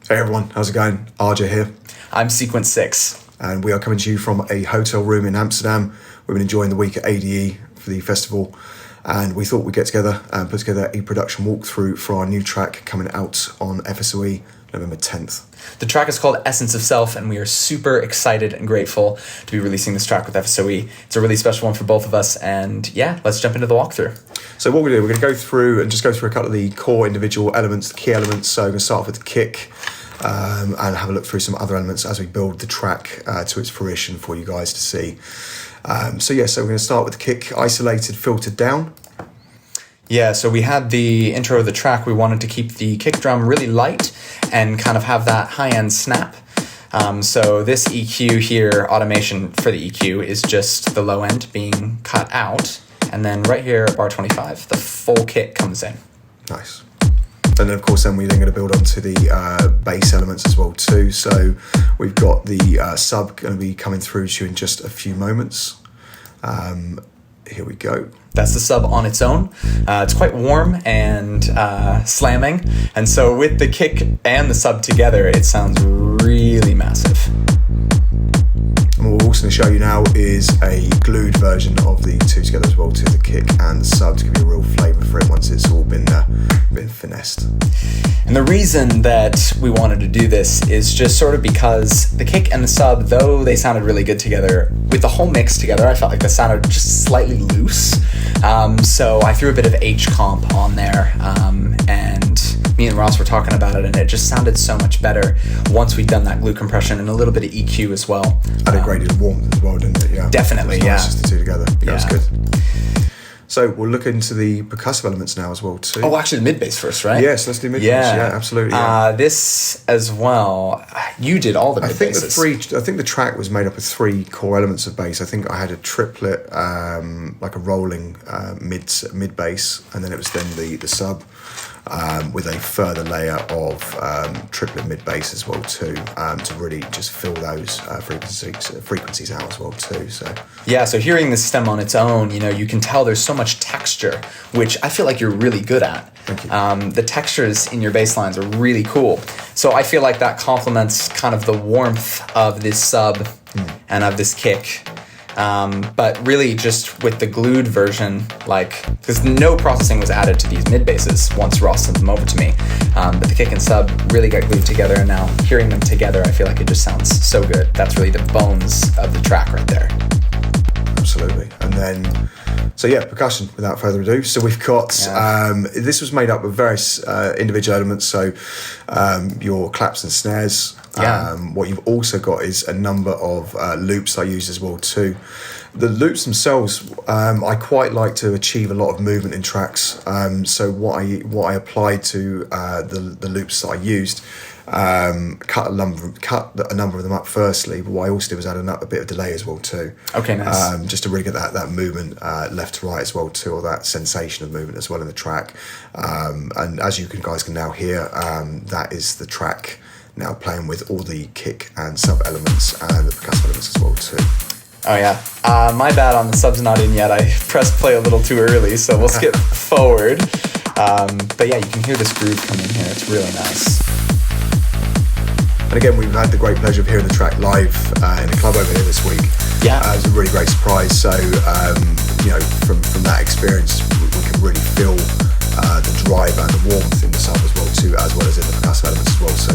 Hey everyone, how's it going? Arja here. I'm Sequence 6. And we are coming to you from a hotel room in Amsterdam. We've been enjoying the week at ADE for the festival. And we thought we'd get together and put together a production walkthrough for our new track coming out on FSOE November 10th. The track is called Essence of Self, and we are super excited and grateful to be releasing this track with FSOE. It's a really special one for both of us, and yeah, let's jump into the walkthrough. So what we're going to do, we're going to go through a couple of the core individual elements, the key elements. So we're going to start off with the kick and have a look through some other elements as we build the track to its fruition for you guys to see. So we're going to start with the kick, isolated, filtered down. Yeah, so we had the intro of the track. We wanted to keep the kick drum really light and kind of have that high-end snap. So this EQ here, automation for the EQ, is just the low end being cut out. And then right here at bar 25, the full kick comes in. Nice. And then, of course, we're going to build onto the bass elements as well too. So we've got the sub going to be coming through to you in just a few moments. Here we go. That's the sub on its own. It's quite warm and slamming. And so with the kick and the sub together, it sounds really massive. And what we're also going to show you now is a glued version of the two together as well, to the kick and the sub, to give you a real flavour for it once it's all been finessed. And the reason that we wanted to do this is just sort of because the kick and the sub, though they sounded really good together, with the whole mix together, I felt like they sounded just slightly loose. So I threw a bit of H comp on there, and me and Ross were talking about it, and it just sounded so much better once we'd done that glue compression and a little bit of EQ as well. Had a great deal of warmth as well, didn't it? Yeah, definitely. It was yeah, nice just the two together. Yeah, it was good. So we'll look into the percussive elements now as well too. Oh, actually, the mid bass first, right? Yes, let's do mid bass. Yeah, absolutely. Yeah. This as well. You did all the mid basses. I think the track was made up of three core elements of bass. I think I had a triplet, like a rolling mid bass, and then it was then the sub. With a further layer of triplet mid bass as well too, to really just fill those frequencies out as well too. So hearing the stem on its own, you can tell there's so much texture, which I feel like you're really good at. Thank you. The textures in your bass lines are really cool. So I feel like that complements kind of the warmth of this sub and of this kick. But really just with the glued version, because no processing was added to these mid basses once Ross sent them over to me. But the kick and sub really got glued together, and now hearing them together, I feel like it just sounds so good. That's really the bones of the track right there. Absolutely. And then, percussion without further ado. So we've got, this was made up of various individual elements. So your claps and snares. What you've also got is a number of loops I use as well too. The loops themselves, I quite like to achieve a lot of movement in tracks. So what I applied to the loops that I used, cut a number of them up firstly, but what I also did was add a bit of delay as well too. Okay, nice. Just to really get that movement left to right as well too, or that sensation of movement as well in the track. And as you guys can now hear, that is the track now playing with all the kick and sub elements and the percussive elements as well too. Oh yeah, my bad on the subs not in yet. I pressed play a little too early, so we'll skip forward. But yeah, you can hear this groove come in here. It's really nice. And again, we've had the great pleasure of hearing the track live in a club over here this week. Yeah, it was a really great surprise. So from that experience, we can really feel the drive and the warmth in the sub as well too, as well as in the percussive elements as well. So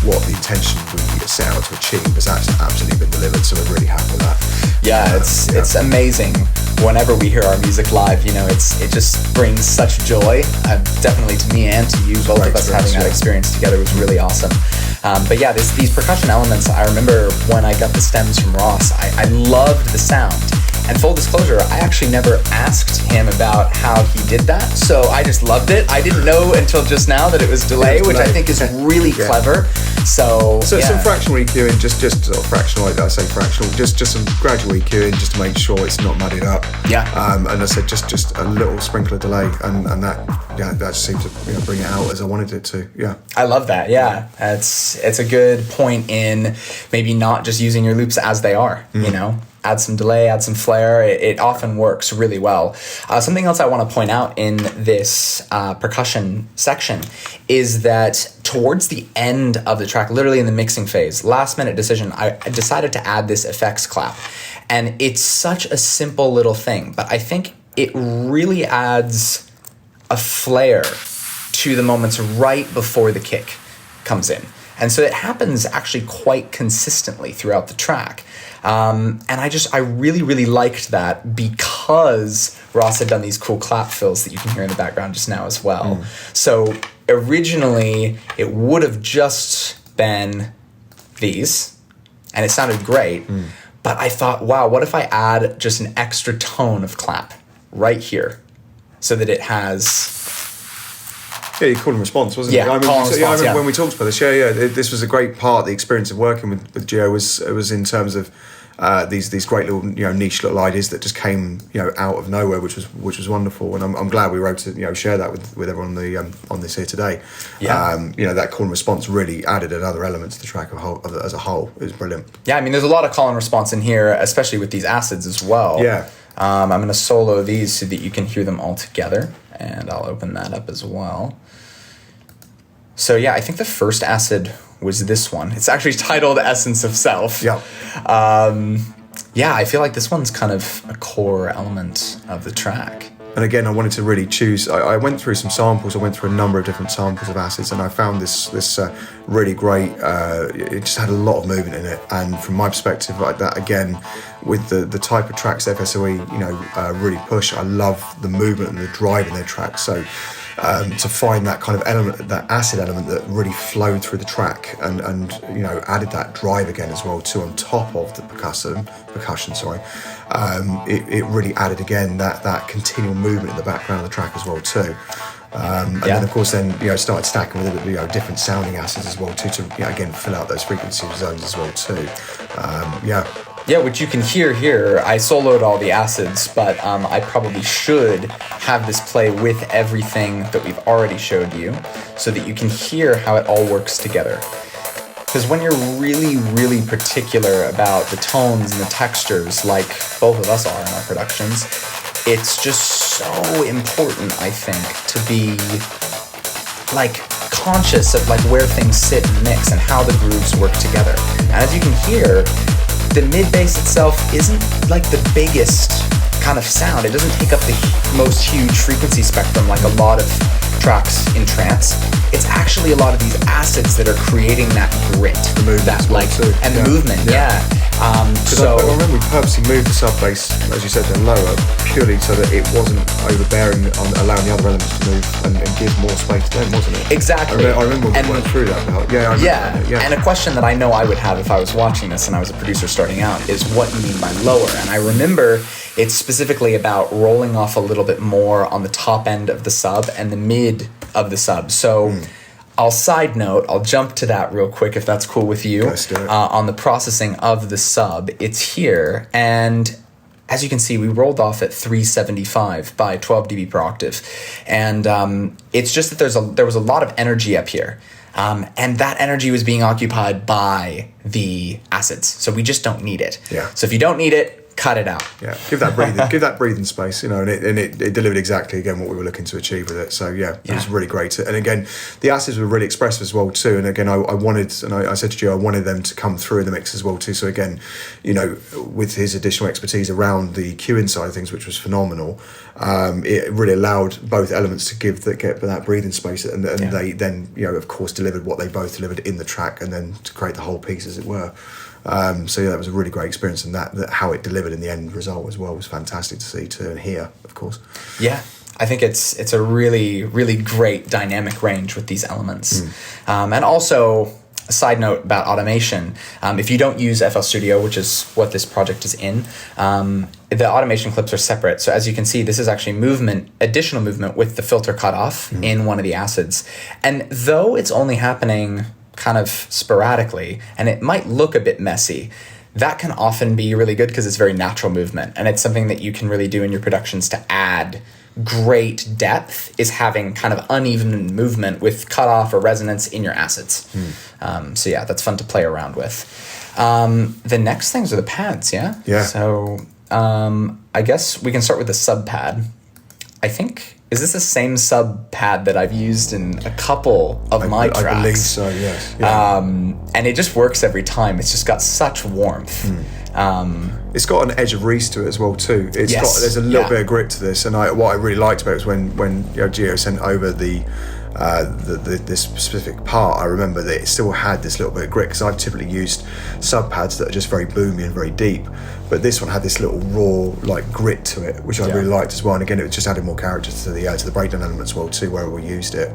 what the intention we set out to achieve has actually absolutely been delivered, so we're really happy with that. Yeah, it's amazing. Whenever we hear our music live, it just brings such joy. Definitely to me and to you, both of us having that experience together was really awesome. But yeah, these percussion elements, I remember when I got the stems from Ross, I loved the sound. And full disclosure, I actually never asked him about how he did that, so I just loved it. I didn't know until just now that it was delay, which I think is really clever. So some fractional EQing, just fractional, I say fractional, just some gradual EQing, just to make sure it's not muddied up. Yeah. And I said just a little sprinkle of delay, and that seemed to bring it out as I wanted it to. Yeah. I love that. Yeah, it's a good point in maybe not just using your loops as they are. add some delay, add some flair. It often works really well. Something else I want to point out in this percussion section is that towards the end of the track, literally in the mixing phase, last minute decision, I decided to add this effects clap. And it's such a simple little thing, but I think it really adds a flair to the moments right before the kick comes in. And so it happens actually quite consistently throughout the track. And I really, really liked that because Ross had done these cool clap fills that you can hear in the background just now as well. So originally it would have just been these, and it sounded great. But I thought, wow, what if I add just an extra tone of clap right here so that it has... Yeah, you call and response, wasn't it? I remember when we talked about this. This was a great part. The experience of working with Gio was in terms of these great little niche little ideas that just came out of nowhere, which was wonderful. And I'm glad we were able to share that with everyone on this here today. That call and response really added another element to the track as a whole. It was brilliant. Yeah, I mean, there's a lot of call and response in here, especially with these acids as well. Yeah. I'm going to solo these so that you can hear them all together, and I'll open that up as well. So yeah, I think the first acid was this one. It's actually titled Essence of Self. Yeah. I feel like this one's kind of a core element of the track. And again, I wanted to really choose. I went through some samples. I went through a number of different samples of acids, and I found this really great. It just had a lot of movement in it, and from my perspective, like that again, with the type of tracks FSOE really push. I love the movement and the drive in their tracks. So to find that kind of element, that acid element that really flowed through the track, and added that drive again as well too on top of the percussion. It really added again that continual movement in the background of the track as well too. Then of course started stacking with it, different sounding acids as well too to again fill out those frequency zones as well too. Yeah, which you can hear here. I soloed all the acids, but I probably should have this play with everything that we've already showed you so that you can hear how it all works together. Because when you're really, really particular about the tones and the textures, like both of us are in our productions, it's just so important, I think, to be conscious of where things sit and mix and how the grooves work together. And as you can hear, the mid bass itself isn't the biggest kind of sound. It doesn't take up the most huge frequency spectrum like a lot of tracks in trance. It's actually a lot of these acids that are creating that grit, the movement, the movement. So I remember we purposely moved the sub bass, as you said, then lower, purely so that it wasn't overbearing on allowing the other elements to move and give more space to them, wasn't it? Exactly. I remember we went through that. And a question that I know I would have if I was watching this and I was a producer starting out is what you mean by lower. And I remember it's specifically about rolling off a little bit more on the top end of the sub and the mid of the sub. So I'll jump to that real quick if that's cool with you. Let's do it. On the processing of the sub, it's here, and as you can see, we rolled off at 375 by 12 dB per octave, and it's just that there was a lot of energy up here, and that energy was being occupied by the acids, so we just don't need it. Yeah. So if you don't need it, cut it out. Yeah, give that breathing space, and it delivered exactly again what we were looking to achieve with it. So it was really great. And again, the acids were really expressive as well too. And again, I wanted, and I said to you, I wanted them to come through in the mix as well too. So again, with his additional expertise around the cueing side of things, which was phenomenal, it really allowed both elements to get that breathing space, and they then of course delivered what they both delivered in the track, and then to create the whole piece as it were. That was a really great experience, and that how it delivered in the end result as well was fantastic to see too and hear, of course. Yeah, I think it's a really, really great dynamic range with these elements. And also, a side note about automation, if you don't use FL Studio, which is what this project is in, the automation clips are separate. So as you can see, this is actually additional movement with the filter cut off in one of the acids. And though it's only happening kind of sporadically, and it might look a bit messy, that can often be really good because it's very natural movement, and it's something that you can really do in your productions to add great depth, is having kind of uneven movement with cutoff or resonance in your acids. So that's fun to play around with. The next things are the pads, yeah? Yeah. So I guess we can start with the sub pad. I think, is this the same sub pad that I've used in a couple of my tracks? I believe so, yes. Yeah. And it just works every time. It's just got such warmth. It's got an edge of Reese to it as well too. There's a little bit of grit to this, and what I really liked about it was when Gio sent over this specific part. I remember that it still had this little bit of grit, because I've typically used sub pads that are just very boomy and very deep, but this one had this little raw like grit to it, which I really liked as well. And again, it just added more character to the breakdown element as well too, where we used it.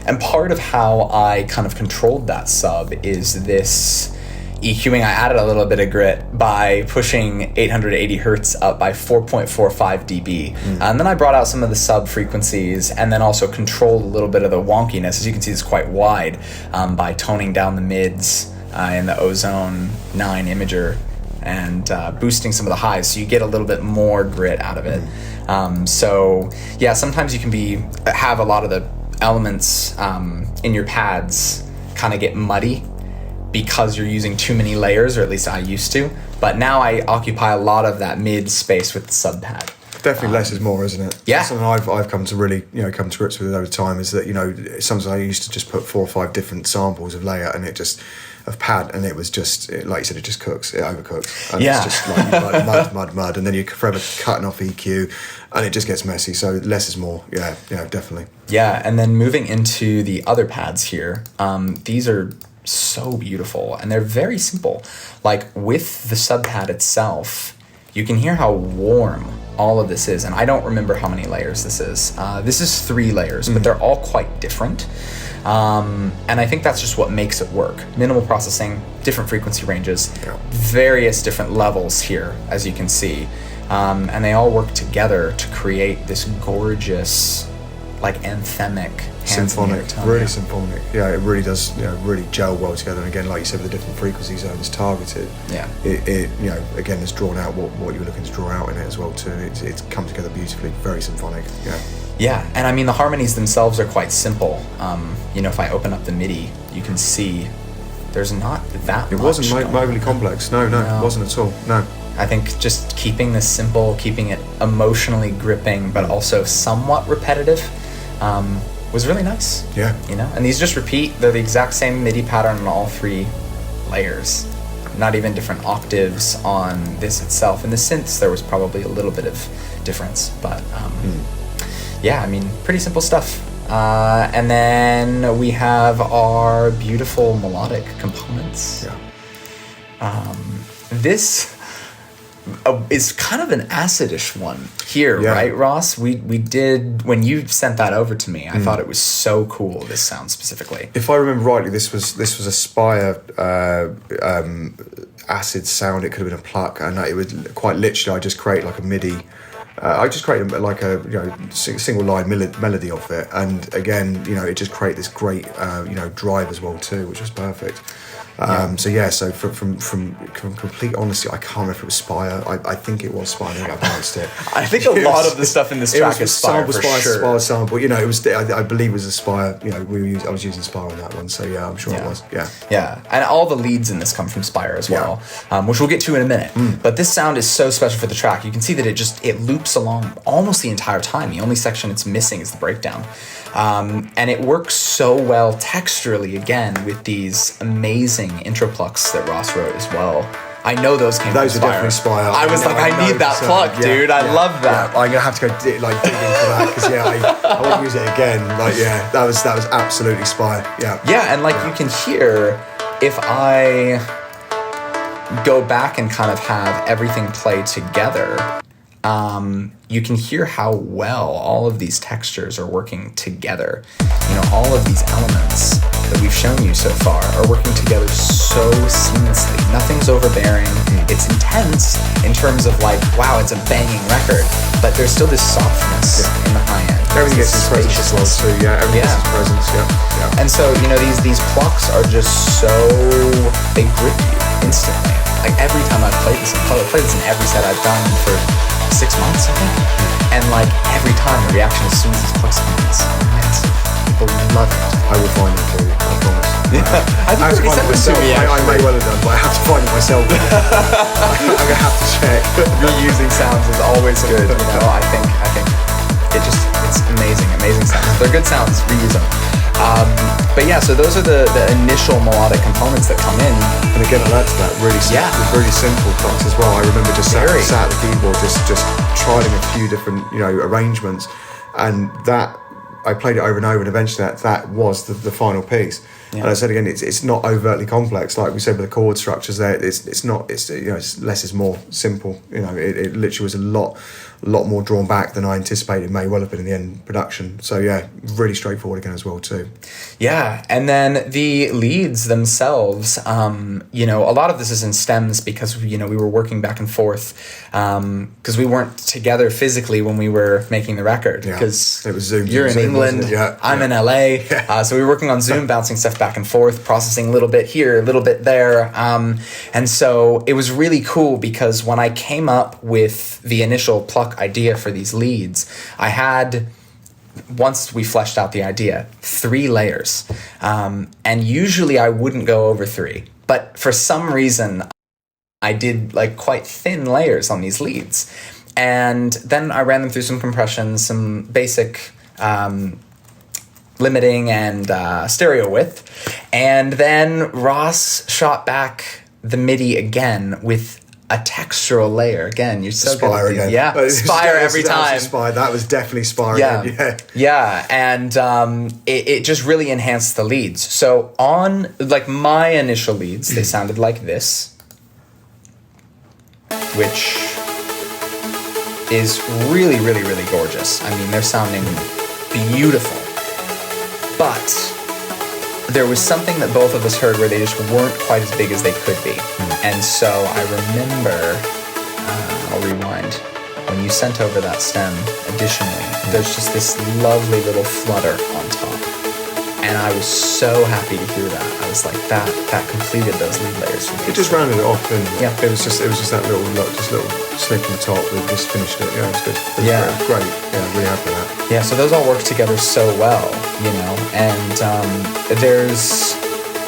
And part of how I kind of controlled that sub is this EQing. I added a little bit of grit by pushing 880 hertz up by 4.45 dB. And then I brought out some of the sub frequencies, and then also controlled a little bit of the wonkiness. As you can see, it's quite wide, by toning down the mids in the Ozone 9 imager, and boosting some of the highs, so you get a little bit more grit out of it. So yeah, sometimes you can have a lot of the elements in your pads kind of get muddy, because you're using too many layers, or at least I used to. But now I occupy a lot of that mid space with the sub pad. Definitely less is more, isn't it? Yeah. That's something I've come to really, come to grips with over time, is that, sometimes I used to just put 4 or 5 different samples of layer, and of pad, and it was just, like you said, it just cooks, it overcooks. And it's just like mud, and then you're forever cutting off EQ, and it just gets messy. So less is more. Yeah, definitely. Yeah, and then moving into the other pads here, these are so beautiful, and they're very simple. Like with the sub pad itself, you can hear how warm all of this is, and I don't remember how many layers this is. This is 3 layers, but they're all quite different. And I think that's just what makes it work. Minimal processing, different frequency ranges, various different levels here, as you can see. And they all work together to create this gorgeous, like anthemic, symphonic, really symphonic. Yeah, it really does, really gel well together. And again, like you said, with the different frequency zones targeted, it again, has drawn out what you're looking to draw out in it as well too. It's come together beautifully, very symphonic. Yeah, and I mean, the harmonies themselves are quite simple. If I open up the MIDI, you can see there's not that much. It wasn't overly complex. No, it wasn't at all. No. I think just keeping this simple, keeping it emotionally gripping, but also somewhat repetitive, was really nice. Yeah. And these just repeat. They're the exact same MIDI pattern on all 3 layers. Not even different octaves on this itself. In the synths, there was probably a little bit of difference, but yeah, I mean, pretty simple stuff. And then we have our beautiful melodic components. Yeah. This is kind of an acidish one here, right, Ross? We did, when you sent that over to me, I thought it was so cool, this sound specifically. If I remember rightly, this was a Spire acid sound. It could have been a pluck, and it was quite literally, I just create like a MIDI. I just created like a single line melody of it, and again, it just created this great drive as well too, which was perfect. So from complete honesty, I can't remember if it was Spire. I think it was Spire. I think I pronounced it. I think a lot of the stuff in this track is Spire for sure. Spire sample. It was. I believe it was a Spire. I was using Spire on that one. So yeah, I'm sure it was. Yeah. Yeah, and all the leads in this come from Spire as well, which we'll get to in a minute. But this sound is so special for the track. You can see that it loops along almost the entire time. The only section it's missing is the breakdown. And it works so well texturally, again, with these amazing intro plucks that Ross wrote as well. I know those came from Spire. Those are definitely Spire. I was I need that pluck, dude. I love that. I'm gonna have to go dig into that, because I want to use it again. That was absolutely Spire. Yeah, and you can hear, if I go back and kind of have everything play together, you can hear how well all of these textures are working together. All of these elements that we've shown you so far are working together so seamlessly. Nothing's overbearing. It's intense in terms of wow, it's a banging record, but there's still this softness in the high end. Everything gets its presence as well too. Everything gets its presence. Yeah. And so these plucks are just so, they grip you instantly. Every time I've played this, I've played this in every set I've done for 6 months, I think. And every time the reaction as soon as these plucks come in is massive. People love it. I will find it too, I promise. I think you sent this to me, I may well have done, but I have to find it myself. I'm gonna have to check. Reusing sounds is always good. I think it's amazing sounds. They're good sounds. Reuse them. But yeah, so those are the initial melodic components that come in. And again, I learned that really simple parts as well. I remember just sat at the keyboard, just trying a few different arrangements, and that I played it over and over, and eventually that was the final piece. Yeah. And I said again, it's not overtly complex, like we said with the chord structures. There, it's less is more simple. It literally was a lot more drawn back than I anticipated. It may well have been in the end production. So yeah, really straightforward again as well too. Yeah, and then the leads themselves, a lot of this is in stems because we were working back and forth because we weren't together physically when we were making the record. Because it was Zoom. You're in England, I'm in LA, so we were working on Zoom, bouncing stuff back and forth, processing a little bit here, a little bit there, and so it was really cool because when I came up with the initial pluck idea for these leads, I had, once we fleshed out the idea, 3 layers, and usually I wouldn't go over 3, but for some reason I did like quite thin layers on these leads, and then I ran them through some compression, some basic limiting and stereo width, and then Ross shot back the MIDI again with a textural layer. Again, you're so Spire good at again. Yeah, Spire every time. That was definitely Spire again. Yeah, and it just really enhanced the leads. So on like my initial leads, they sounded like this, which is really, really, really gorgeous. I mean, they're sounding beautiful. But there was something that both of us heard where they just weren't quite as big as they could be. And so I remember, I'll rewind, when you sent over that stem, additionally, there's just this lovely little flutter on top. And I was so happy to hear that. I was like, that completed those lead layers for me. It just rounded it off, and yeah, it was just that little snip on the top that just finished it. Yeah, it was good. It was great. Yeah, really happy with that. Yeah, so those all work together so well, and there's,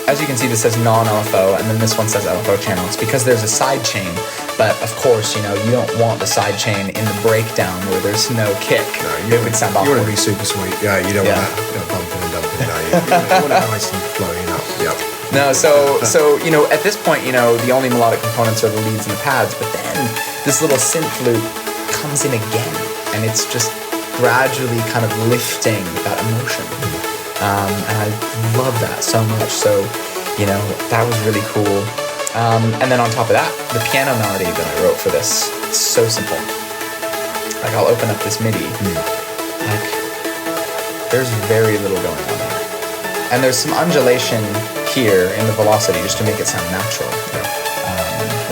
as you can see, this says non-LFO, and then this one says LFO channel. It's because there's a side chain, but of course, you don't want the side chain in the breakdown where there's no kick. No, it would sound awful. You want to be super sweet. Yeah, you don't want that bumping and dumping. No, you want it nice and flowing up. Yep. No, so at this point, the only melodic components are the leads and the pads, but then this little synth loop comes in again, and it's just gradually kind of lifting that emotion. And I love that so much. So, that was really cool. And then on top of that, the piano melody that I wrote for this, it's so simple. Like, I'll open up this MIDI. Like, there's very little going on there. And there's some undulation here in the velocity just to make it sound natural.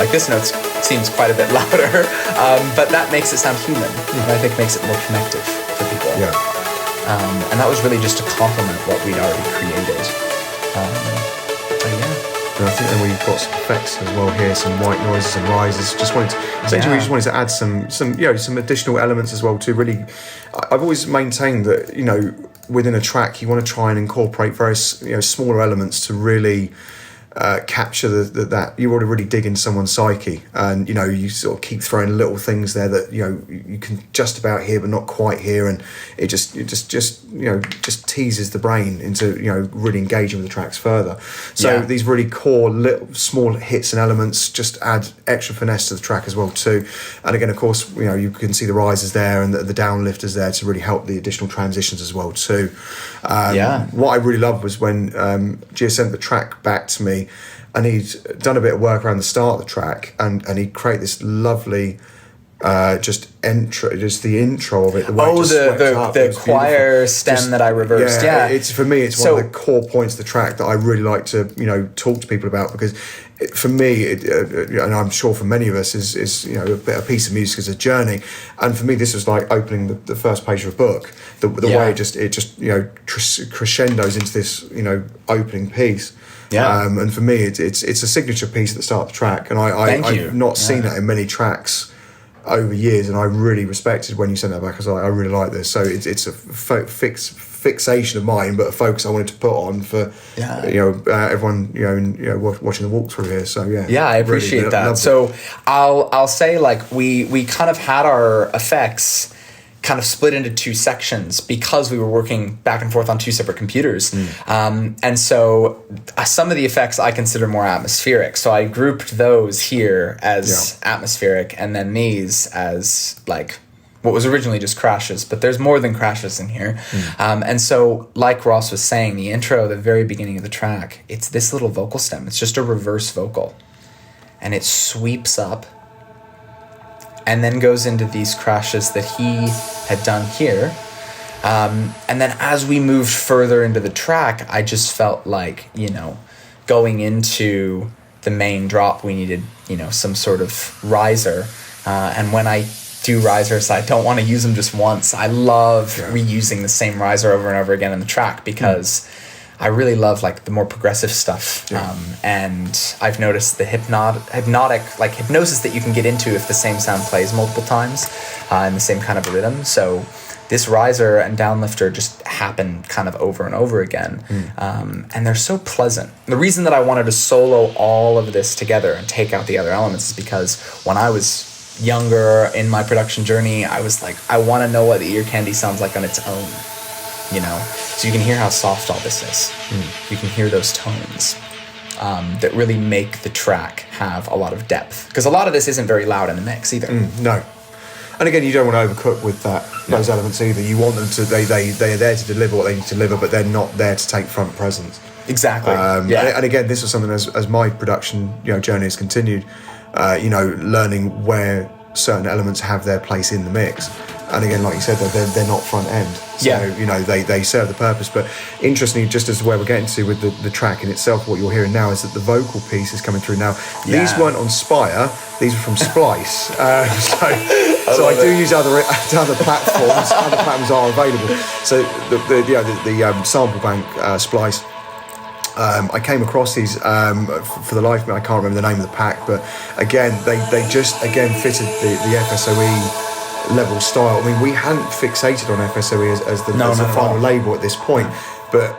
Like this note seems quite a bit louder, but that makes it sound human. And I think makes it more connective for people. Yeah. And that was really just to complement what we'd already created. And I think then we've got some effects as well here, some white noises and rises. We just wanted to add some additional elements as well to really. I've always maintained that within a track you want to try and incorporate various smaller elements to really capture that you want to really dig into someone's psyche, and you sort of keep throwing little things there that you can just about hear but not quite hear, and it just teases the brain into really engaging with the tracks further. So these really core little small hits and elements just add extra finesse to the track as well too. And again, of course, you can see the rises there and the downlifters there to really help the additional transitions as well too. What I really loved was when Gia sent the track back to me, and he'd done a bit of work around the start of the track, and he'd create this lovely the intro of it. The choir stem that I reversed. Yeah, it's for me. It's one of the core points of the track that I really like to talk to people about, because for me, and I'm sure for many of us, is a piece of music is a journey, and for me, this was like opening the first page of a book. The way it just crescendos into this opening piece. Yeah. And for me, it's a signature piece at the start of the track, and I've not seen that in many tracks over years, and I really respected when you sent that back. I was like, I really like this. So it's a fixation of mine, but a focus I wanted to put on for everyone watching the walkthrough here. So I appreciate really that. So I'll say, like, we kind of had our effects kind of split into two sections because we were working back and forth on two separate computers. And so some of the effects I consider more atmospheric. So I grouped those here as atmospheric, and then these as like what was originally just crashes, but there's more than crashes in here. And so, like Ross was saying, the intro, the very beginning of the track, it's this little vocal stem. It's just a reverse vocal, and it sweeps up and then goes into these crashes that he had done here. And then as we moved further into the track, I just felt like, going into the main drop, we needed, some sort of riser. And when I do risers, I don't want to use them just once. I love reusing the same riser over and over again in the track because I really love like the more progressive stuff. And I've noticed the hypnotic, like hypnosis that you can get into if the same sound plays multiple times in the same kind of rhythm. So this riser and downlifter just happen kind of over and over again. And they're so pleasant. The reason that I wanted to solo all of this together and take out the other elements is because when I was younger in my production journey, I was like, I want to know what the ear candy sounds like on its own. So you can hear how soft all this is. You can hear those tones that really make the track have a lot of depth. Because a lot of this isn't very loud in the mix either. No. And again, you don't want to overcook with those elements either. You want them to, they are there to deliver what they need to deliver, but they're not there to take front presence. Exactly. And again, this was something as my production journey has continued, learning where certain elements have their place in the mix. And again, like you said, they're not front end. So, they serve the purpose. But interestingly, just as where we're getting to with the track in itself, what you're hearing now is that the vocal piece is coming through now. These weren't on Spire, these were from Splice. So I do use other platforms. Other platforms are available. So the sample bank Splice. I came across these for the life of me. I can't remember the name of the pack, but again, they just fitted the FSOE level style. I mean, we hadn't fixated on FSOE as the final label at this point, but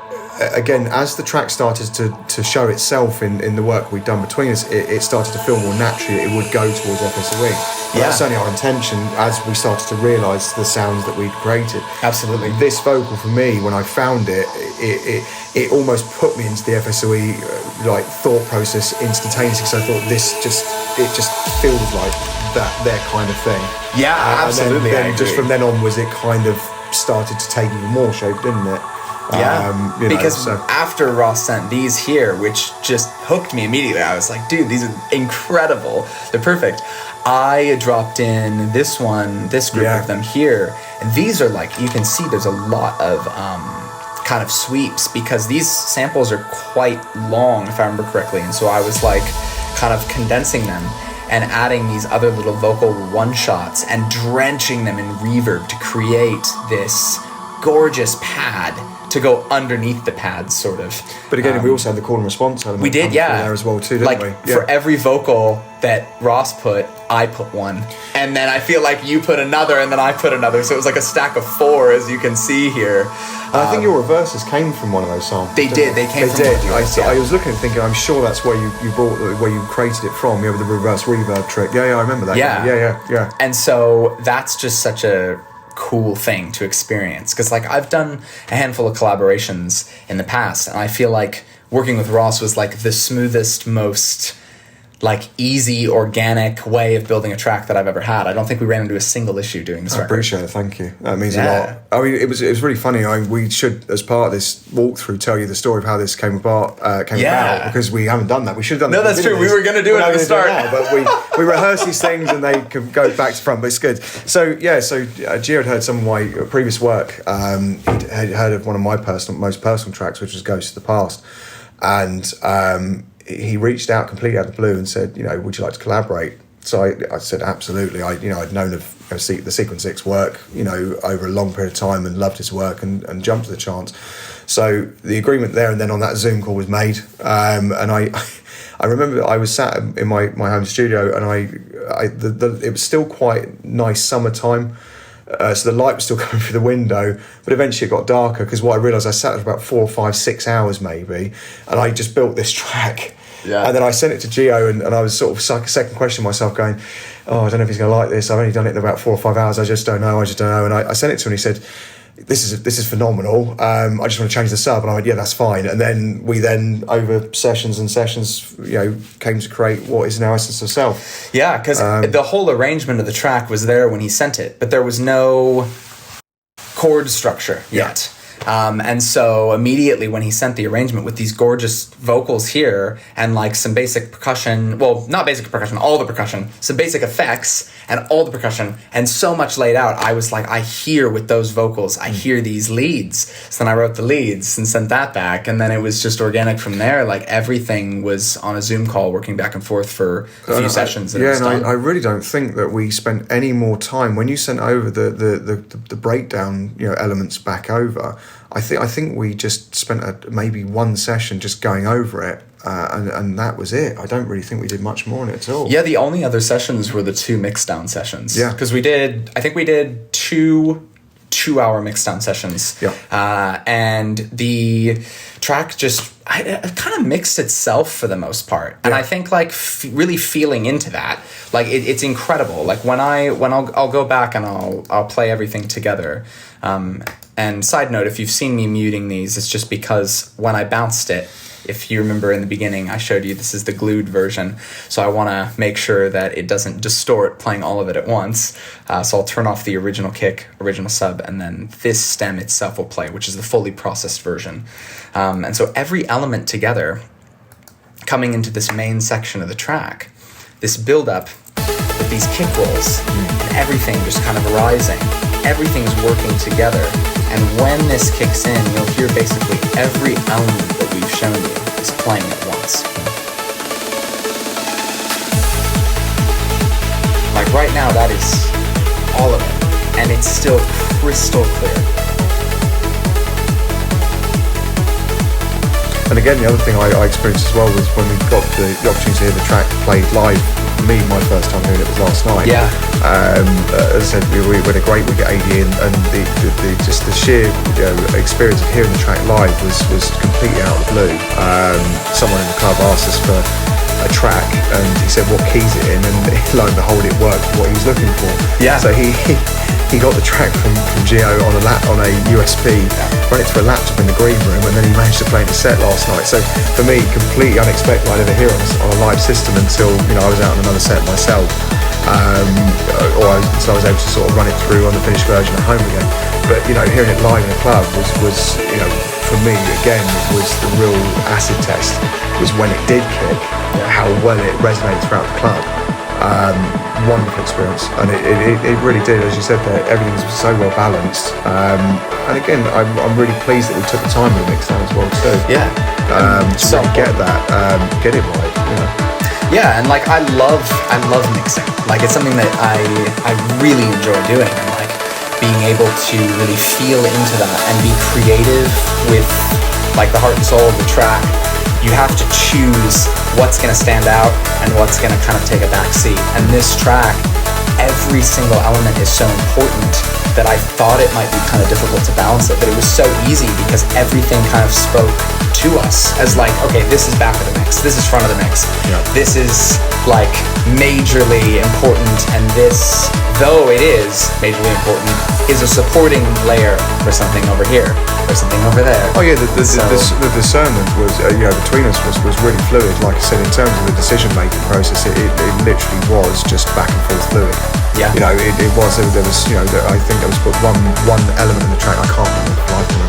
again, as the track started to show itself in the work we'd done between us, it started to feel more naturally it would go towards FSOE. That's certainly our intention as we started to realise the sounds that we'd created. Absolutely. This vocal for me, when I found it almost put me into the FSOE thought process instantaneously, because I thought it just feels like their kind of thing. Absolutely. And then just from then onwards, it kind of started to take even more shape, didn't it? Because after Ross sent these here, which just hooked me immediately, I was like, dude, these are incredible. They're perfect. I dropped in this group of them here, and these are like, you can see there's a lot of kind of sweeps because these samples are quite long, if I remember correctly, and so I was like kind of condensing them and adding these other little vocal one-shots and drenching them in reverb to create this gorgeous pad to go underneath the pads, sort of. But again, we also had the call and response element. We did, there as well too, didn't we? For every vocal that Ross put, I put one, and then I feel like you put another, and then I put another. So it was like a stack of 4, as you can see here. I think your reverses came from one of those samples. They did. They came from one of yours. I was looking and thinking, I'm sure that's where you brought where you created it from. With the reverse reverb trick. Yeah, I remember that. Yeah. And so that's just such a cool thing to experience, because like I've done a handful of collaborations in the past, and I feel like working with Ross was like the smoothest, most like easy, organic way of building a track that I've ever had. I don't think we ran into a single issue doing this record. I appreciate it, thank you. That means a lot. I mean, it was really funny. We should, as part of this walkthrough, tell you the story of how this came about, because we haven't done that. We should have done that. No, that's true. We were going to do it at the start. But we rehearse these things and they can go back to front, but it's good. So, Gio had heard some of my previous work. He'd heard of one of my most personal tracks, which was Ghosts of the Past. And he reached out completely out of the blue and said, would you like to collaborate? So I said, absolutely. I'd known of the Sequence 6 work, over a long period of time, and loved his work and jumped at the chance. So the agreement there and then on that Zoom call was made. And I remember I was sat in my home studio, and it was still quite nice summertime. so the light was still coming through the window, but eventually it got darker because what I realised, I sat there for about 4 or 5, 6 hours maybe, and I just built this track. Yeah. And then I sent it to Gio, and I was sort of second questioning myself, going, oh, I don't know if he's going to like this. I've only done it in about 4 or 5 hours. I just don't know. And I sent it to him, and he said, this is phenomenal. I just want to change the sub. And I went, yeah, that's fine. And then we over sessions and sessions, came to create what is now Essence of Self. Yeah, because the whole arrangement of the track was there when he sent it, but there was no chord structure yet. And so immediately when he sent the arrangement with these gorgeous vocals here and like some basic percussion, well, not basic percussion, all the percussion, some basic effects and all the percussion and so much laid out, I was like, I hear with those vocals, I hear these leads. So then I wrote the leads and sent that back. And then it was just organic from there. Like everything was on a Zoom call working back and forth for a few sessions. And I really don't think that we spent any more time when you sent over the breakdown, elements back over. I think we just spent maybe one session just going over it, and that was it. I don't really think we did much more on it at all. Yeah, the only other sessions were the 2 mixdown sessions. Yeah, because we did 2 2-hour mixdown sessions. Yeah, and the track just it kind of mixed itself for the most part, and I think like really feeling into that, like it's incredible. Like when I'll go back and I'll play everything together. And side note, if you've seen me muting these, it's just because when I bounced it, if you remember in the beginning, I showed you this is the glued version. So I want to make sure that it doesn't distort playing all of it at once. So I'll turn off the original kick, original sub, and then this stem itself will play, which is the fully processed version. And so every element together coming into this main section of the track, this build-up with these kick rolls and everything just kind of rising, everything's working together. And when this kicks in, you'll hear basically every element that we've shown you is playing at once. Like right now, that is all of it. And it's still crystal clear. And again, the other thing I experienced as well was when we got the opportunity to hear the track played live. For me, my first time hearing it was last night. Yeah. As I said, we had a great week at AD, and the sheer experience of hearing the track live was completely out of the blue. Someone in the club asked us for a track, and he said what keys it in, and lo and behold, it worked for what he was looking for. Yeah. So he got the track from Gio on a USB, ran it through a laptop in the green room, and then he managed to play it in a set last night. So for me, completely unexpected. I never hear it on a live system until I was out on another set myself, so I was able to sort of run it through on the finished version at home again. But hearing it live in a club was for me again was the real acid test. Was when it did kick, how well it resonated throughout the club. Wonderful experience, and it really did, as you said there, everything was so well balanced, and again I'm really pleased that we took the time with the mixdown as well too. Yeah. To really get it right. Yeah, and like I love mixing. Like it's something that I really enjoy doing, and like being able to really feel into that and be creative with like the heart and soul of the track. You have to choose what's going to stand out and what's going to kind of take a back seat. And this track, every single element is so important that I thought it might be kind of difficult to balance it, but it was so easy because everything kind of spoke to us as like, okay, this is back of the mix, this is front of the mix, this is like majorly important, and this, though it is majorly important, is a supporting layer for something over here, or something over there. Oh yeah, the discernment was, between us was really fluid. Like I said, in terms of the decision-making process, it literally was just back and forth fluid. Yeah. It was, there was, I think there was but one element in the track, I can't remember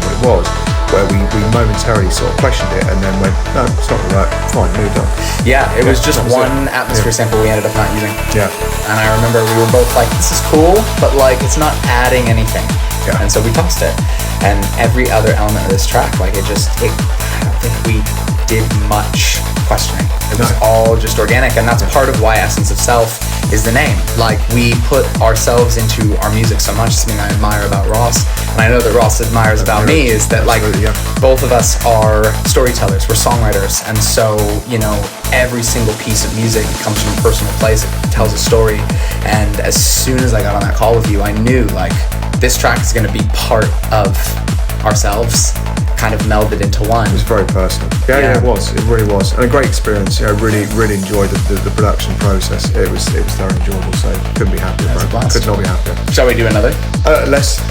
what it was, where we momentarily sort of questioned it and then went, no, it's not gonna work, fine, moved on. Yeah, it was just one atmosphere sample we ended up not using. Yeah. And I remember we were both like, this is cool, but like it's not adding anything. Yeah. And so we tossed it. And every other element of this track, like I don't think we did much questioning. It was all just organic, and that's part of why Essence of Self is the name. Like, we put ourselves into our music so much. Something I admire about Ross, and I know that Ross admires about me, is that like both of us are storytellers, we're songwriters, and so, you know, every single piece of music comes from a personal place, it tells a story. And as soon as I got on that call with you, I knew like this track is going to be part of ourselves, kind of melded into one. It was very personal. Yeah, it was. It really was, and a great experience. You know, really enjoyed the production process. It was very enjoyable. So couldn't be happier, bro. Could not be happier. Shall we do another?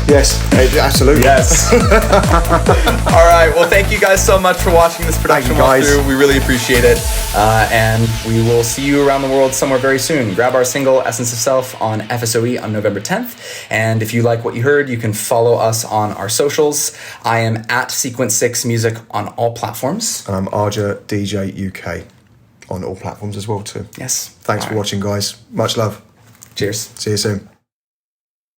Yes, absolutely. Yes. All right. Well, thank you guys so much for watching this production walkthrough. We really appreciate it, and we will see you around the world somewhere very soon. Grab our single "Essence of Self" on FSOE on November 10th, and if you like what you heard, you can follow us on our socials. I am at Sequence 6 Music on all platforms. And I'm Arja DJ UK on all platforms as well too. Yes. Thanks for watching, guys. Much love. Cheers. See you soon.